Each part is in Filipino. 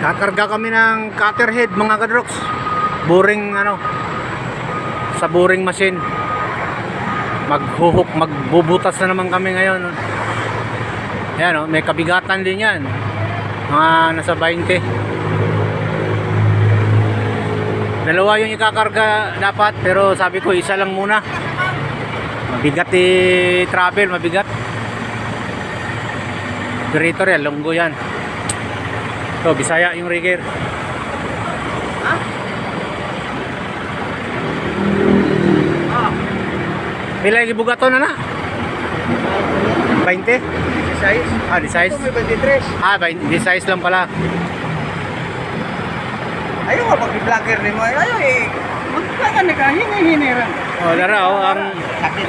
Kakarga kami ng cutter head mga kadroks. Boring ano, sa boring machine. Magbubutas na naman kami ngayon. Ayan o, may kabigatan din yan. Mga nasa 20. Dalawa yung ikakarga dapat, pero sabi ko isa lang muna. Mabigat travel, mabigat. Operator yan, longgo yan. So, Bisaya yung rigger. Pila yung bugato na na? 20? 16? Ah, di size? Ito may 23. Ah, di size lang pala. Ayaw nga pag-vlogger ni mo. Ayaw eh. Magpagan na ka, hiniran. Oh, lara oh, ang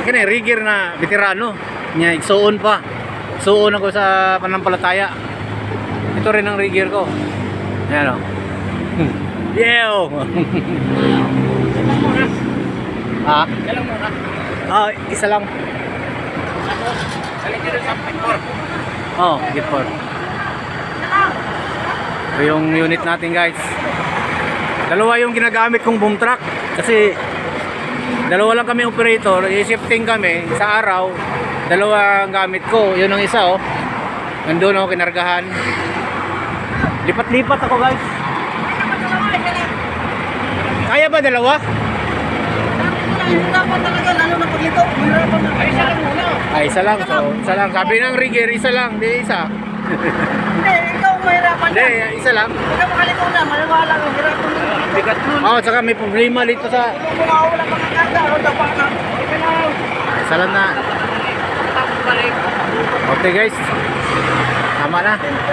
kini rigger na veterano. Nya igsuon pa. Suon ako sa panampalataya. Ito rin ang rigger ko. Ayan oh. Yo. Ha? Alam mo na. Ah, isa lang. Oh, get for. Ito yung unit natin, guys. Dalawa yung ginagamit kong boom truck kasi dalawa lang kami operator, i-shifting kami sa araw. Dalawa ang gamit ko. Yun ang isa oh. Nandun ako kinargahan. Lipat-lipat ako, guys. Kaya ba dalawa? Dapat talaga lalo na paglito. Mahirapan na. Ay, isa lang muna. Ay, isa lang. So, isa lang. Sabi ng rigger, isa lang. Di isa. Hindi, ikaw mahirapan Hindi, na. isa lang. Huwag ka makalito na. Malawala ka. Hirapan na. Bigat nun. Oh, saka may problema dito sa... Kung mawawala mga karga, o dapat na. Okay na. Isa lang na. Tapos balik. Okay, guys. Tama na.